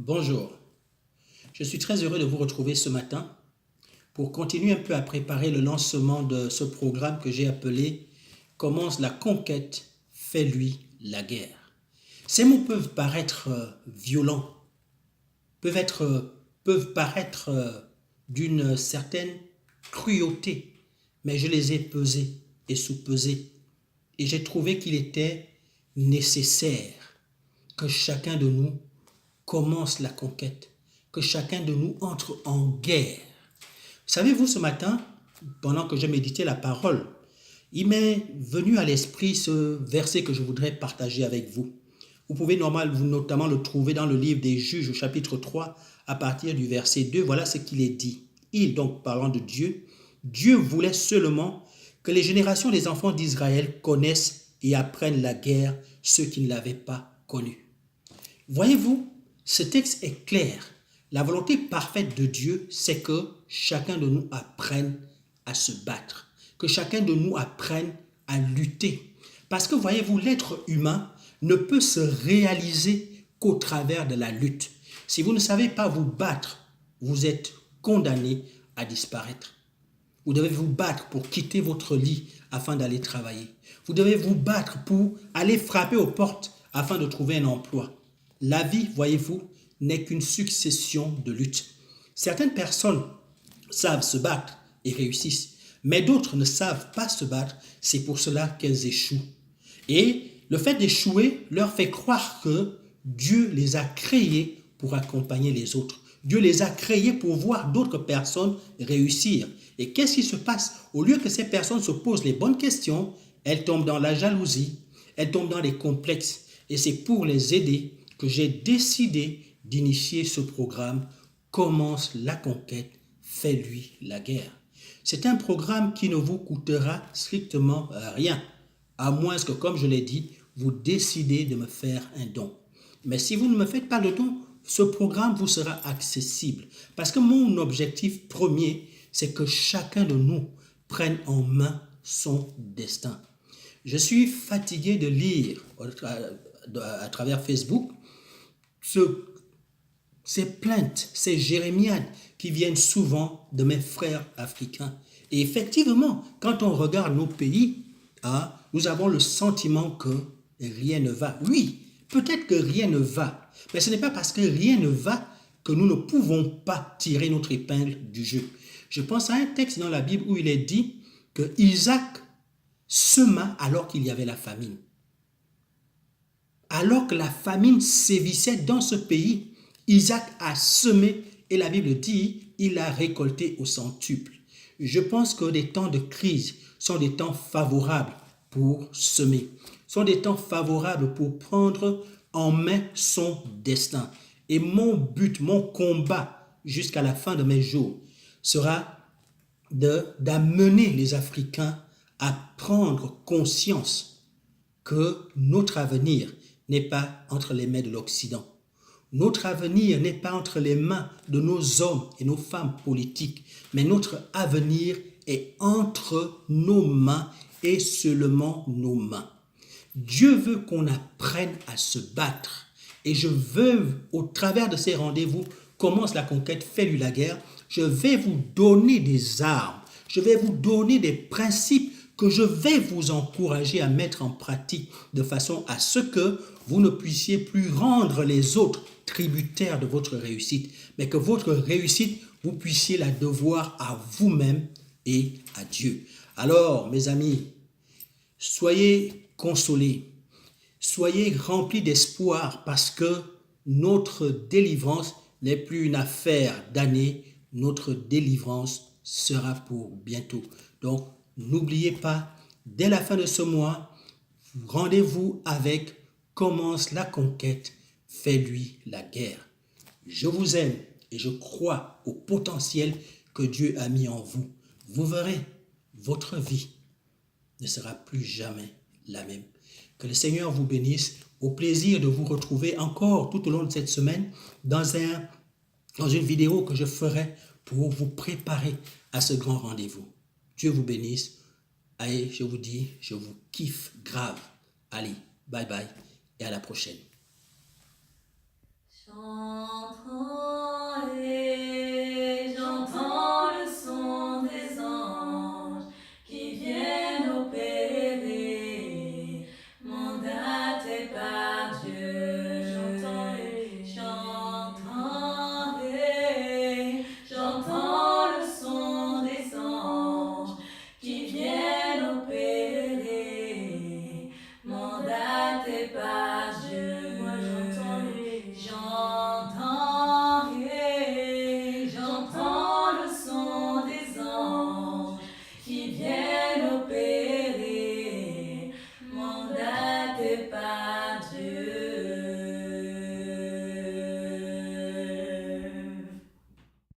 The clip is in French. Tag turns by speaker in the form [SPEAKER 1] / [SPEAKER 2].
[SPEAKER 1] Bonjour, je suis très heureux de vous retrouver ce matin pour continuer un peu à préparer le lancement de ce programme que j'ai appelé Commence la conquête, fais-lui la guerre. Ces mots peuvent paraître violents, peuvent paraître d'une certaine cruauté, mais je les ai pesés et sous-pesés et j'ai trouvé qu'il était nécessaire que chacun de nous commence la conquête, que chacun de nous entre en guerre. Savez-vous, ce matin, pendant que je méditais la parole, il m'est venu à l'esprit ce verset que je voudrais partager avec vous. Vous pouvez notamment le trouver dans le livre des Juges au chapitre 3 à partir du verset 2. Voilà ce qu'il est dit. Il, donc parlant de Dieu, Dieu voulait seulement que les générations des enfants d'Israël connaissent et apprennent la guerre, ceux qui ne l'avaient pas connue. Voyez-vous, ce texte est clair. La volonté parfaite de Dieu, c'est que chacun de nous apprenne à se battre, que chacun de nous apprenne à lutter. Parce que voyez-vous, l'être humain ne peut se réaliser qu'au travers de la lutte. Si vous ne savez pas vous battre, vous êtes condamné à disparaître. Vous devez vous battre pour quitter votre lit afin d'aller travailler. Vous devez vous battre pour aller frapper aux portes afin de trouver un emploi. La vie, voyez-vous, n'est qu'une succession de luttes. Certaines personnes savent se battre et réussissent, mais d'autres ne savent pas se battre, c'est pour cela qu'elles échouent. Et le fait d'échouer leur fait croire que Dieu les a créés pour accompagner les autres. Dieu les a créés pour voir d'autres personnes réussir. Et qu'est-ce qui se passe? Au lieu que ces personnes se posent les bonnes questions, elles tombent dans la jalousie, elles tombent dans les complexes. Et c'est pour les aider que j'ai décidé d'initier ce programme. Commence la conquête, fais-lui la guerre. C'est un programme qui ne vous coûtera strictement rien, à moins que, comme je l'ai dit, vous décidez de me faire un don. Mais si vous ne me faites pas le don, ce programme vous sera accessible. Parce que mon objectif premier, c'est que chacun de nous prenne en main son destin. Je suis fatigué de lire à travers Facebook ces plaintes, ces jérémiades qui viennent souvent de mes frères africains. Et effectivement, quand on regarde nos pays, nous avons le sentiment que rien ne va. Oui, peut-être que rien ne va, mais ce n'est pas parce que rien ne va que nous ne pouvons pas tirer notre épingle du jeu. Je pense à un texte dans la Bible où il est dit que Isaac sema alors qu'il y avait la famine. Alors que la famine sévissait dans ce pays, Isaac a semé et la Bible dit il a récolté au centuple. Je pense que des temps de crise sont des temps favorables pour semer, sont des temps favorables pour prendre en main son destin. Et mon but, mon combat jusqu'à la fin de mes jours sera d'amener les Africains à prendre conscience que notre avenir n'est pas entre les mains de l'Occident. Notre avenir n'est pas entre les mains de nos hommes et nos femmes politiques, mais notre avenir est entre nos mains et seulement nos mains. Dieu veut qu'on apprenne à se battre. Et je veux, au travers de ces rendez-vous, commence la conquête, fais-lui la guerre, je vais vous donner des armes, je vais vous donner des principes que je vais vous encourager à mettre en pratique de façon à ce que vous ne puissiez plus rendre les autres tributaires de votre réussite, mais que votre réussite, vous puissiez la devoir à vous-même et à Dieu. Alors, mes amis, soyez consolés, soyez remplis d'espoir parce que notre délivrance n'est plus une affaire d'années, notre délivrance sera pour bientôt. Donc, n'oubliez pas, dès la fin de ce mois, rendez-vous avec Commence la conquête, fais-lui la guerre. Je vous aime et je crois au potentiel que Dieu a mis en vous. Vous verrez, votre vie ne sera plus jamais la même. Que le Seigneur vous bénisse. Au plaisir de vous retrouver encore tout au long de cette semaine dans une vidéo que je ferai pour vous préparer à ce grand rendez-vous. Dieu vous bénisse. Allez, je vous dis, je vous kiffe grave. Allez, bye bye et à la prochaine.
[SPEAKER 2] J'entends